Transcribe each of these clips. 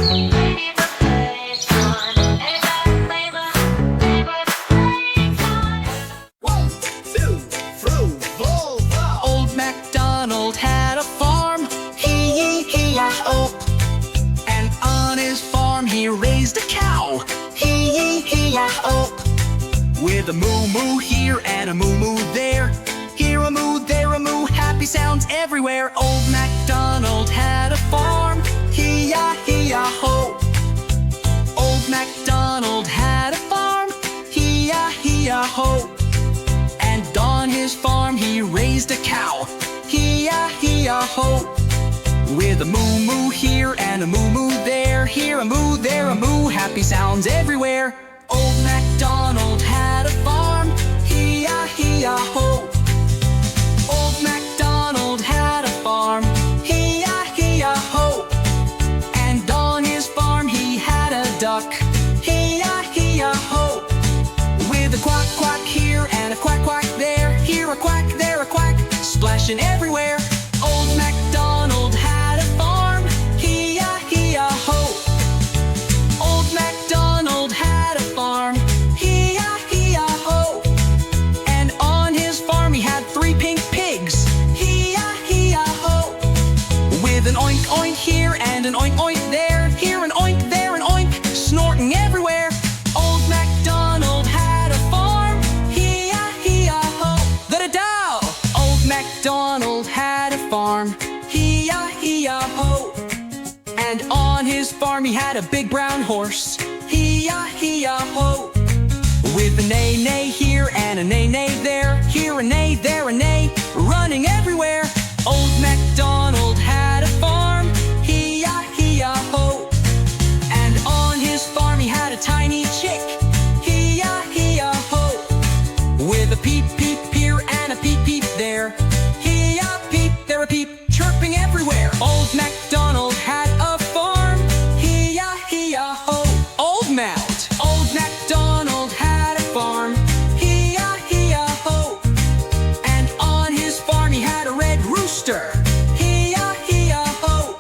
Old MacDonald had a farm, E-E-E-I-O. And on his farm he raised a cow, E-E-E-I-O. With a moo-moo here and a moo-moo there, here a moo, there a moo, happy sounds everywhere. Old MacDonald had a farm, E-I-E-I-O. Old MacDonald had a farm, E-I-E-I-O. And on his farm he raised a cow, E-I-E-I-O. With a moo-moo here and a moo-moo there, here a moo, there a moo, happy sounds everywhere. Old MacDonald had a farm, E-I-E-I-O. Old MacDonald had a farm, E-I-E-I-O. And on his farm he had a duck, E-I-E-I-O. With a quack quack here and a quack quack there, here a quack, there a quack, splashing everywhere. Old MacDonald had a farm, E-I-E-I-O. Old MacDonald had a farm, E-I-E-I-O. And on his farm he had 3 pink pigs, E-I-E-I-O. With an oink oink here and an oink oink there, here an oink, there an oink, snorting everywhere. Old MacDonald had a farm, E-I-E-I-O. Da-da-dow! Old MacDonald had a farm, E-I-E-I-O. And on his farm he had a big brown horse, E-I-E-I-O. With a neigh-neigh here and a neigh-neigh there, here a neigh, there a neigh, running everywhere. Old MacDonald had a farm, E-I-E-I-O. And on his farm he had a tiny chick, E-I-E-I-O. With a peep peep here and a peep peep there, E-I-peep, there a peep, chirping everywhere. Old MacDonald had a farm, E-I-E-I-O. Old Mount. Old MacDonald had a farm, E-I-E-I-O. And on his farm he had a red rooster, E-I-E-I-O.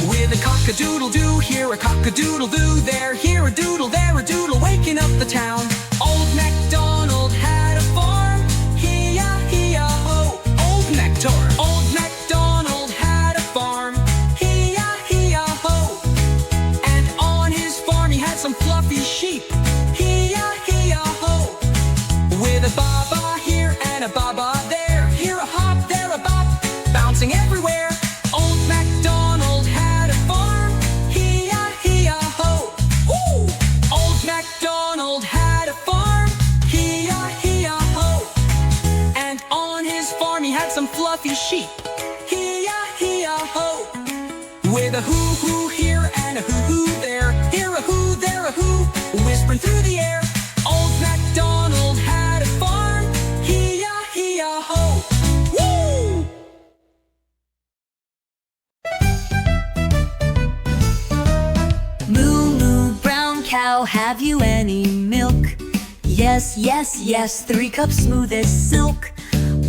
With a cock-a-doodle-doo here, a cock-a-doodle-doo there, here a doodle, there a doodle, waking up the town. Old MacDonald had a farm, E-I-E-I-O. Old MacDor. Old MacDonald had a farm, E-I-E-I-O. And on his farm he had some fluffy sheep, E-I-E-I-O. With a ba-ba here and a ba-ba there, here a hop, there a bop, bouncing everywhere. Old MacDonald had a farm, E-I-E-I-O. Ooh! Old MacDonald had a farm, E-I-E-I-O. And on his farm he had some fluffy sheep, E-I-E-I-O. With a hoo-hoo here and a hoo-hoo there, here a hoo, there a hoo, whispering through the air. Old MacDonald had a farm, E-I-E-I-O. Woo! Moo moo, brown cow, have you any milk? Yes, yes, yes, 3 cups smooth as silk.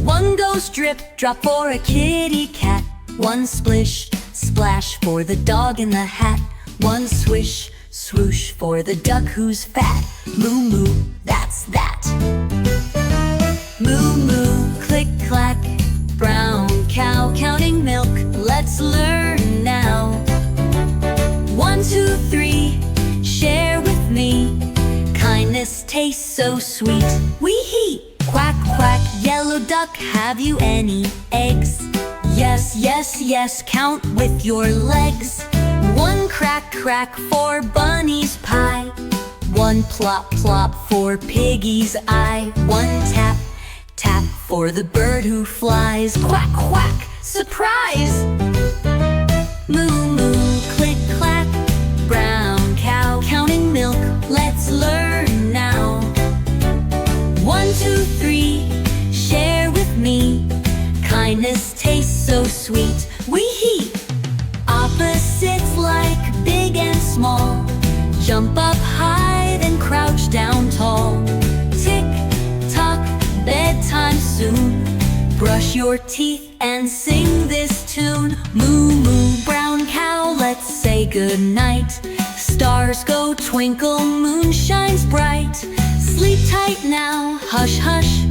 1 goes drip, drop for a kitty cat. 1 splish, splash for the dog in the hat. 1 swish, swoosh for the duck who's fat. Moo moo, that's that. Moo moo, click clack, brown cow counting milk. Let's learn now. 1, 2, 3, share with me. Kindness tastes so sweet. Wee hee. Quack quack, yellow duck, have you any eggs? Yes, yes, yes, count with your legs. 1 crack crack for bunny's pie. 1 plop plop for piggy's eye. 1 tap tap for the bird who flies. Quack quack, surprise! Moo moo, click clack, brown cow counting milk. Let's learn now. 1, 2, 3, share with me. Kindness tastes so sweet. Wee hee. Opposites like big and small, jump up high then crouch down tall. Tick tock, bedtime soon. Brush your teeth and sing this tune. Moo moo, brown cow, let's say good night. twinkle, moon shines bright. Sleep tight now, hush, hush.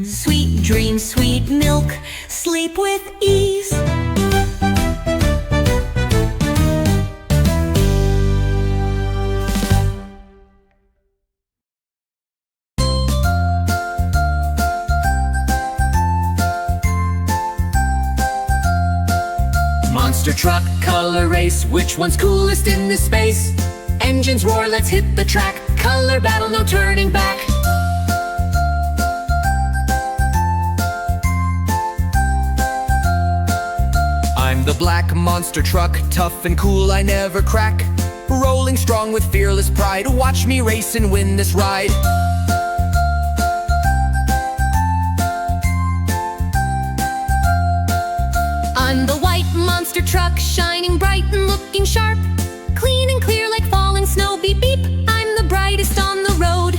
Sweet dreams, sweet milk, sleep with ease. Monster truck color race, which one's coolest in this space? Engines roar, let's hit the track. Color battle, no turning back. I'm the black monster truck, tough and cool, I never crack. Rolling strong with fearless pride, watch me race and win this ride. I'm the white monster truck, shining bright and looking sharp. Clean and clear like falling snow, beep beep, I'm the brightest on the road.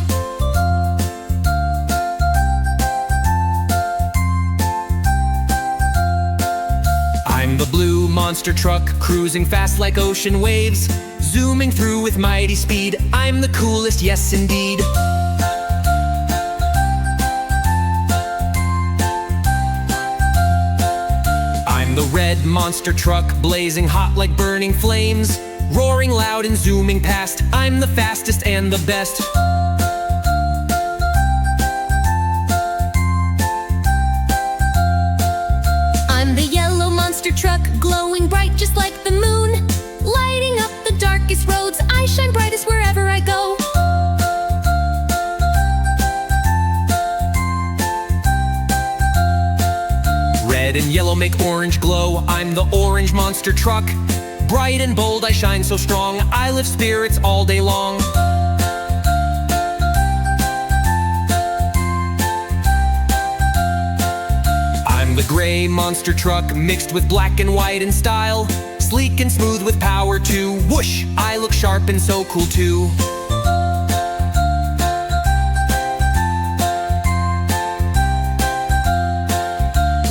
I'm the blue monster truck, cruising fast like ocean waves. Zooming through with mighty speed, I'm the coolest, yes indeed. I'm the red monster truck, blazing hot like burning flames. Roaring loud and zooming past, I'm the fastest and the best. I'm the yellow monster truck, glowing bright just like the moon. Lighting up the darkest roads, I shine brightest wherever I go. Red and yellow make orange glow, I'm the orange monster truck. Bright and bold, I shine so strong, I lift spirits all day long. I'm the gray monster truck, mixed with black and white in style. Sleek and smooth with power too, whoosh, I look sharp and so cool too.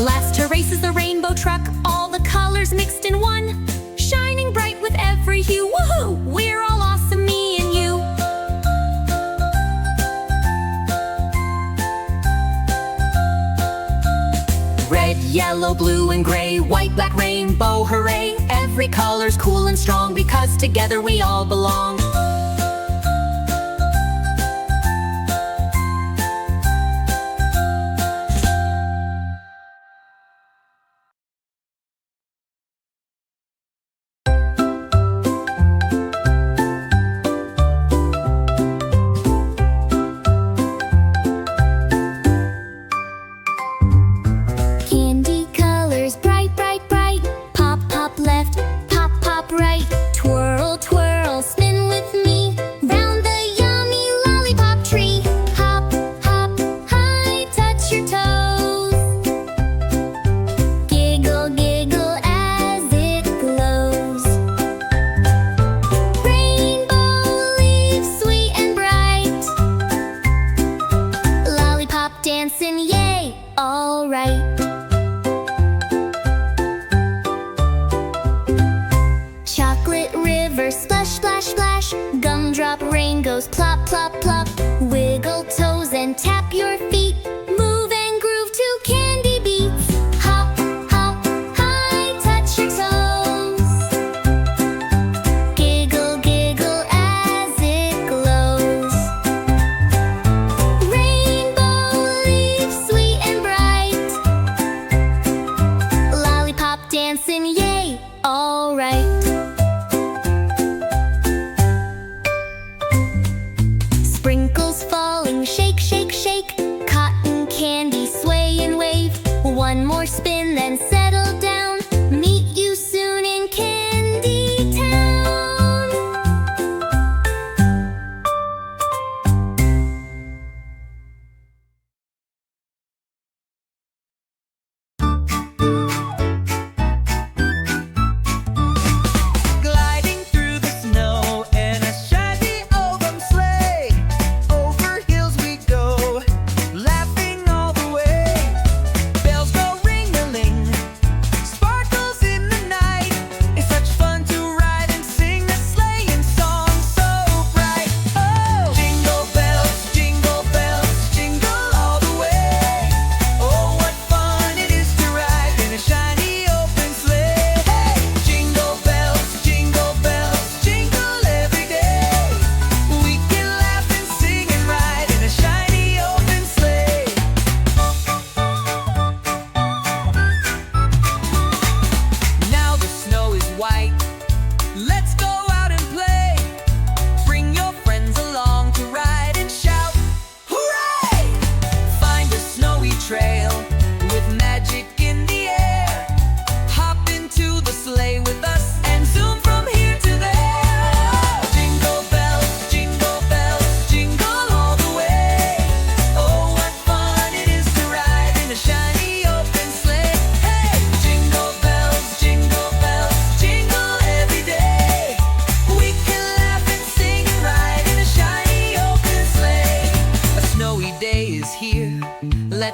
Last to race is the rainbow truck, all the colors mixed in one. Shining bright with every hue, woohoo! We're all awesome, me and you. Red, yellow, blue and gray, white, black, rainbow, hooray! Every color's cool and strong, because together we all belong. Candy colors bright, bright, bright. Pop, pop left, pop, pop right. Twirl, twirl, spin with me. Round the yummy lollipop tree. Hop, hop, high, touch your toes. Giggle, giggle as it glows. Rainbow leaves, sweet and bright. Lollipop dancing, yay, all right. Chocolate river, splash, splash, splash. Gumdrop rain goes plop, plop, plop. Wiggle toes and tap your feet. Move and groove to candy beats. Hop, hop, high, touch your toes. Giggle, giggle as it glows. Rainbow leaves, sweet and bright. Lollipop dancing, yay, all right. Sprinkles falling, shake, shake, shake.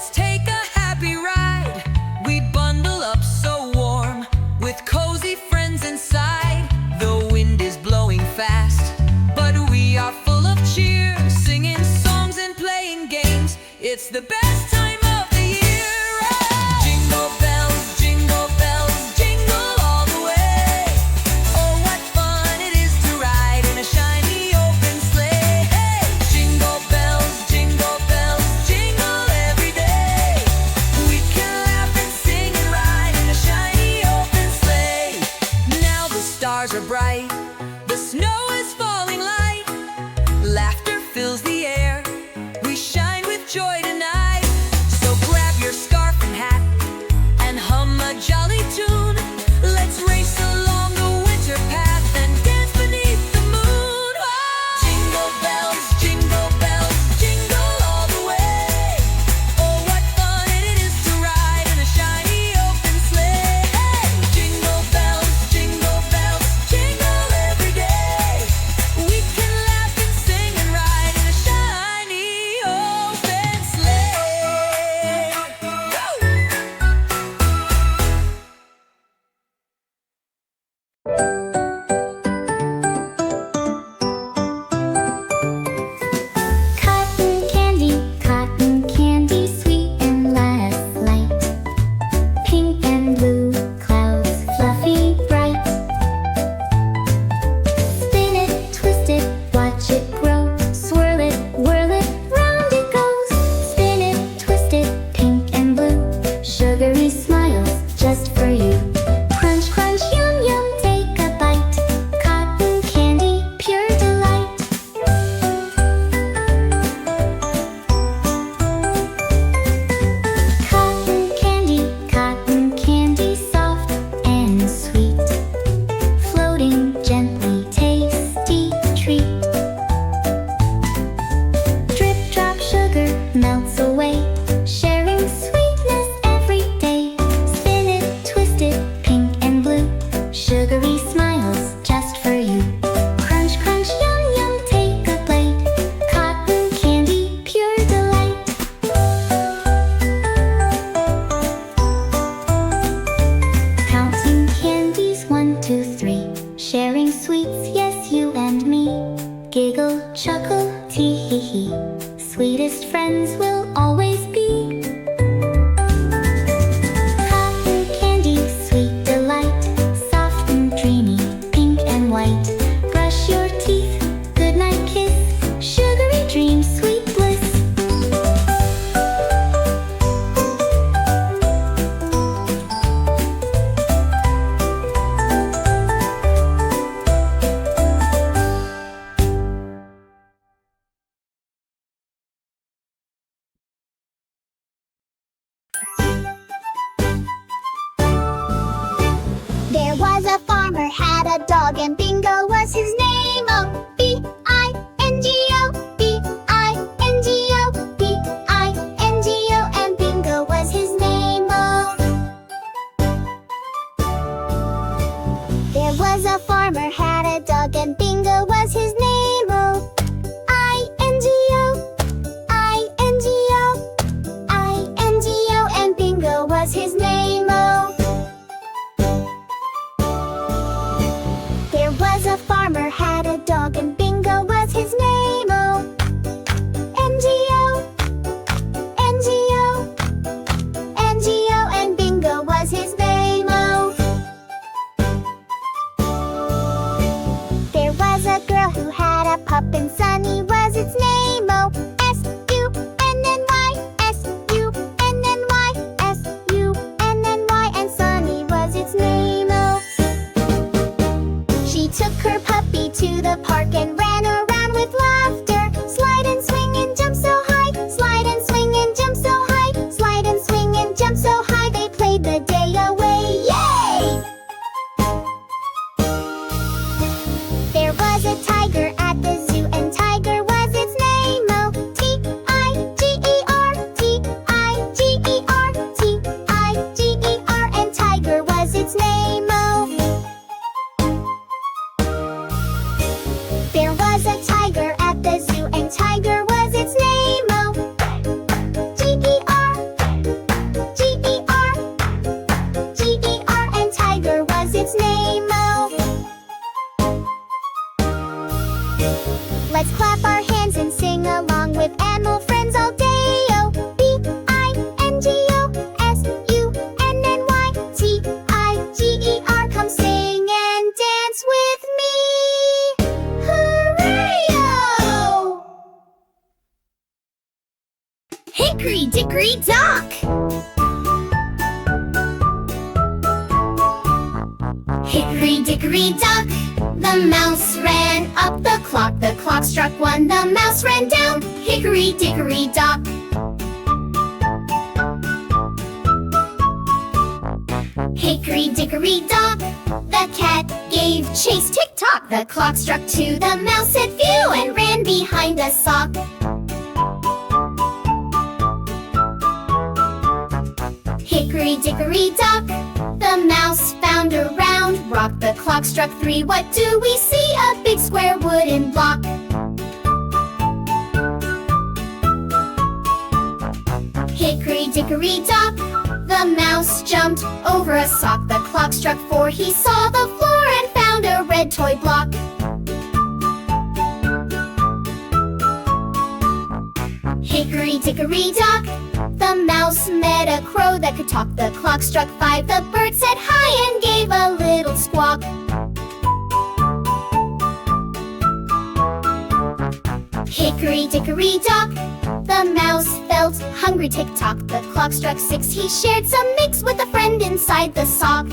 let's take a happy ride. We bundle up so warm, with cozy friends inside. The wind is blowing fast, but we are full of cheer, singing songs and playing games. It's the best time of the year. Oh! Jingle bells, jingle all the way. Oh, what fun it is to ride in a shiny open sleigh. Hey! Jingle bells, jingle every day. We can laugh and sing and ride in a shiny open sleigh. Now the stars are bright, the snow is falling light. Laughter fills the air, we shine with joy tonight. So grab your scarf and hat and hum a jolly tune. Let's race along the winter path and dance beneath the moon. Oh! Jingle bells, jingle all the way. Oh, what fun it is to ride in a shiny open sleigh. Hey! Jingle bells, jingle every day. We can laugh and sing and ride in a shiny open sleigh. Cotton candy, sweet and last light. Pink and blue clouds, fluffy, bright. Spin it, twist it, watch it grow. Swirl it, whirl it, round it goes. Spin it, twist it, pink and blue. Sugary smiles just for you. Crunch, crunch, yum, yum, take a bite. Cotton candy, pure delight. Cotton candy, soft and sweet. Floating gently, tasty treat. Drip drop sugar melts away, sharing sweetness every day. Spin it, twist it, pink and blue. Sugary smiles just for you. Crunch, crunch, yum, yum, take a bite. Cotton candy, pure delight. Counting candies, 1, 2, 3. Sharing sweets, yes, you and me. Giggle, chuckle, tee hee hee. Sweetest friends will always be. Cotton candy, sweet delight. Soft and dreamy, pink and white. Brush your teeth, good night kiss. Sugary dreams, sweet bliss. There was a farmer had a dog and Bingo was his name. Oh, B-I-N-G-O, B-I-N-G-O, B-I-N-G-O, and Bingo was his name. Oh. There was a farmer had a dog and Bingo was his name. Oh, I-N-G-O, I-N-G-O, I-N-G-O, and Bingo was his name. Oh. There was a farmer had a dog and Bingo was his name. Oh, N-G-O, N-G-O, N-G-O, and Bingo was his name. Oh. There was a girl who had a pup and Sunny was its name. Oh, S-U-N-N-Y, S-U-N-N-Y, S-U-N-N-Y, and Sunny was its name. Oh. She took her puppy to the park and ran around with laughter. Slide and swing and jump so high. Slide and swing and jump so high. Slide and swing and jump so high. They played the day away. Yay! There was a tiger at the zoo and Tiger was its name. Oh, T-I-G-E-R, T-I-G-E-R, T-I-G-E-R, and Tiger was its name. Oh. There Let's clap our hands and sing along with animal friends all day. O B-I-N-G-O-S-U-N-N-Y-T-I-G-E-R. Come sing and dance with me. Hooray-o! Hickory Dickory Dock. Hickory Dickory Dock, the mouse ran up the clock. The clock struck one, the mouse ran down. Hickory Dickory Dock. Hickory Dickory Dock, the cat gave chase. Tick-tock, the clock struck two, the mouse said phew and ran behind a sock. Hickory Dickory Dock, the mouse found a round rock. The clock struck three, what do we see? A big square wooden block. Hickory Dickory Dock, the mouse jumped over a sock. The clock struck four, he saw the floor and found a red toy block. Hickory Dickory Dock, the mouse met a crow that could talk. The clock struck five, the bird said hi and gave a little squawk. Hickory Dickory Dock, the mouse felt hungry. Tick-tock, the clock struck six, he shared some mix with a friend inside the sock.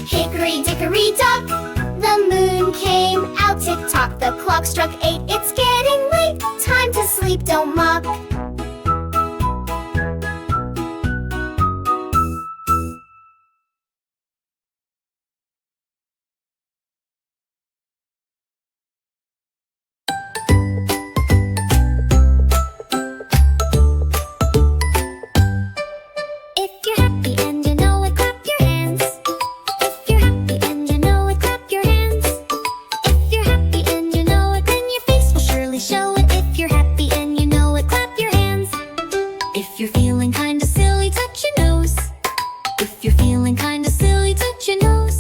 Hickory Dickory Dock, the moon came out. Tick-tock, the clock struck eight, it's getting late, time to sleep, don't mock. If you're happy and you know it, clap your hands. If you're happy and you know it, clap your hands. If you're happy and you know it, then your face will surely show it. If you're happy and you know it, clap your hands. If you're feeling kinda silly, touch your nose. If you're feeling kinda silly, touch your nose.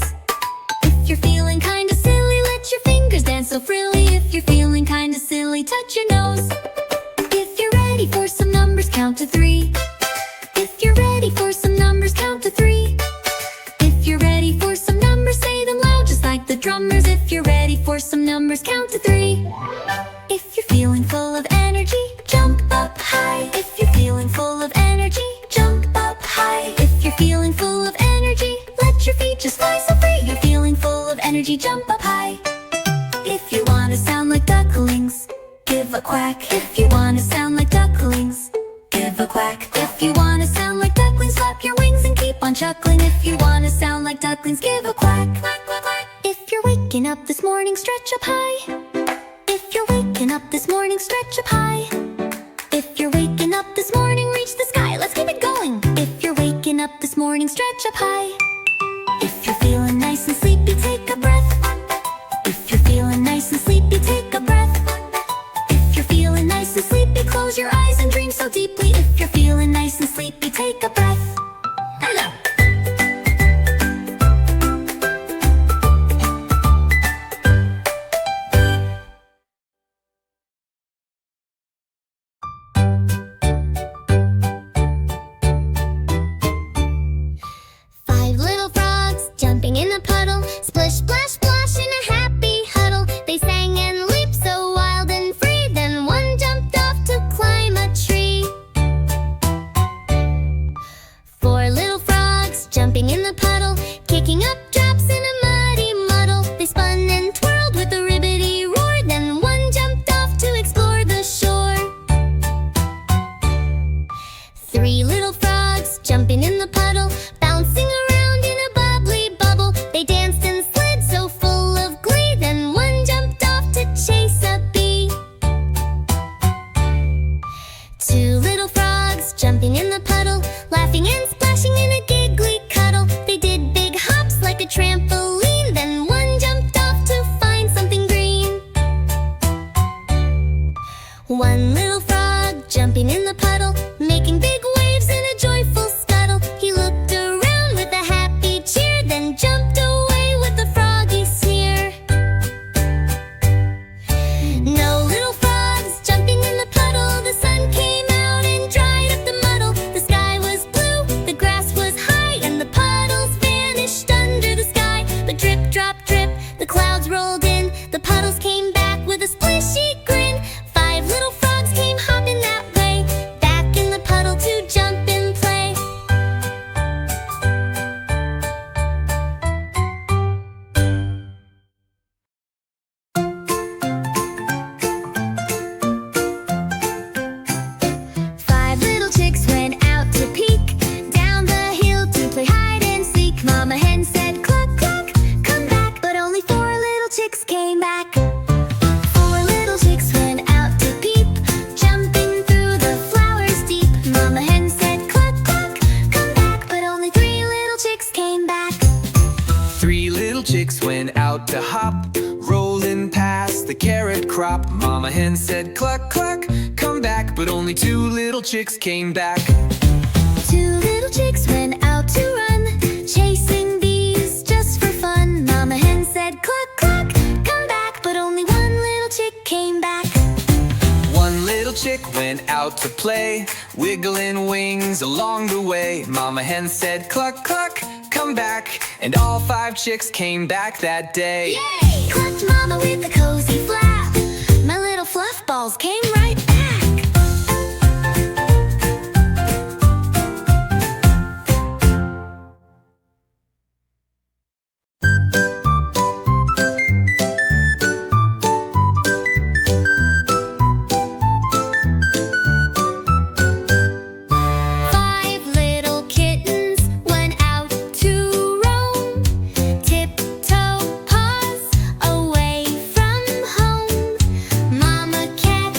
If you're feeling kinda silly, let your fingers dance so frilly. If you're feeling kinda silly, touch your nose. If you're ready for some numbers, count to three. If you're ready for some numbers, count to three. If you're ready for some numbers, say them loud just like the drummers. If you're ready for some numbers, count to three. If you're feeling full of energy, jump up high. If you're feeling full of energy, jump up high. If you're feeling full of energy, let your feet just fly so free. You're feeling full of energy, jump up high. If you wanna sound like ducklings, give a quack. If you wanna sound like ducklings, give a quack. If you wanna sound like ducklings, flap your wings and keep on chuckling. If you wanna sound like ducklings, give a quack. Quack, quack, quack. If you're waking up this morning, stretch up high. If you're waking up this morning, stretch up high. If you're waking up this morning, reach the sky, let's keep it going. If you're waking up this morning, stretch up high. If you're feeling nice and sleepy, take a breath. If you're feeling nice and sleepy, take a breath. If you're feeling nice and sleepy, close your eyes and dream so deeply. If you're feeling nice and sleepy, take a breath. Hello. 5 little frogs jumping in a puddle. Splish, splash, splash in a happy huddle. They sang and leaped so wild and free. Then one jumped off to climb a tree. 4 little frogs jumping in the puddle, kicking up drops in a muddy muddle. They spun and twirled with a ribbity roar. Then one jumped off to explore the shore. 3 little frogs jumping in the puddle, bouncing around in a bubbly bubble. They danced and slid so full of glee. Then one jumped off to chase a bee. 2 little frogs jumping in the puddle, laughing and splashing in a giggly cuddle. They did big hops like a trampoline. Then one jumped off to find something green. 1 little frog jumping in the puddle, making big waves in a joyful scuttle. He looked around with a happy cheer, then jumped away Mama hen said cluck, cluck, come back. But only 4 little chicks came back. 4 little chicks went out to peep, jumping through the flowers deep. Mama hen said cluck, cluck, come back. But only 3 little chicks came back. 3 little chicks went out to hop, rolling past the carrot crop. Mama hen said cluck, cluck, come back. But only 2 little chicks came back. 2 little chicks went out to run, chasing bees just for fun. Mama hen said cluck, cluck, come back. But only 1 little chick came back. 1 little chick went out to play, wiggling wings along the way. Mama hen said cluck, cluck, come back. And all 5 chicks came back that day. Yay! Clucked Mama with a cozy flap. My little fluff balls came right back. Tiptoe paws away from home. Mama cat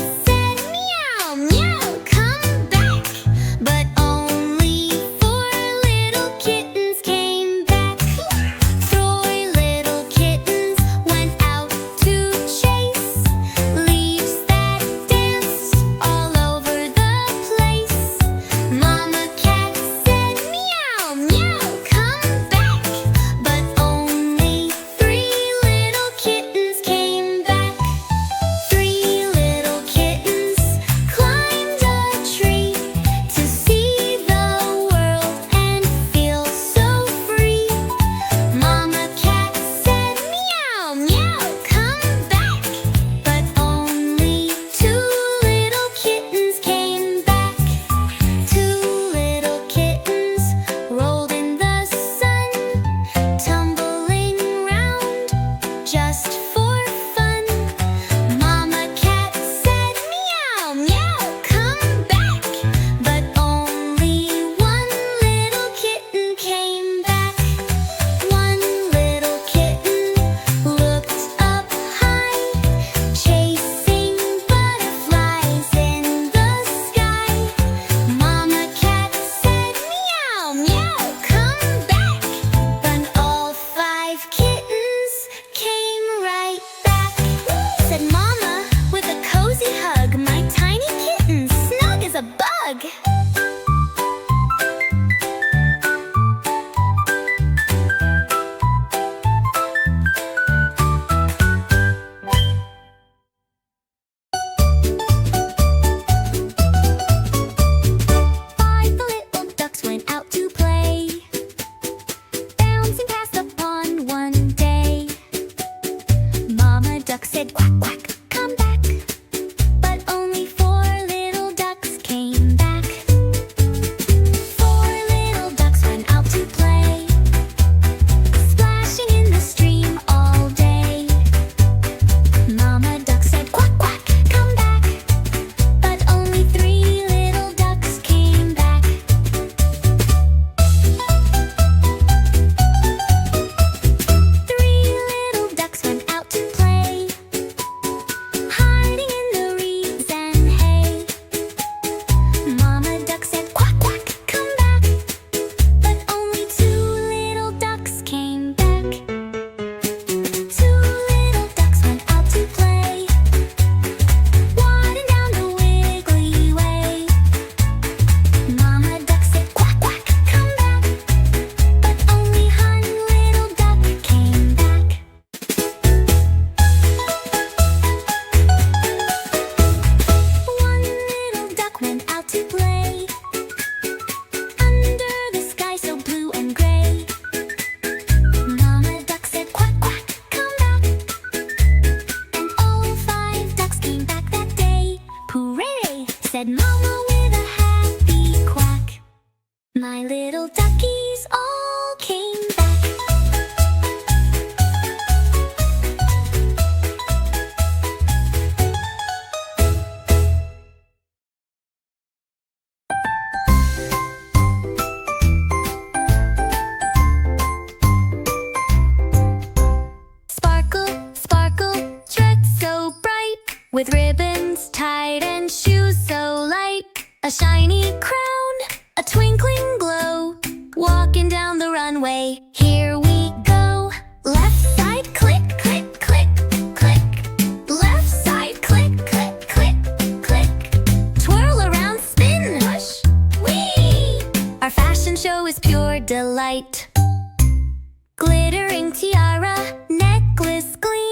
runway. Here we go. Left side, click, click, click, click. Left side, click, click, click, click. Twirl around, spin, push, whee! Our fashion show is pure delight. Glittering tiara, necklace gleam.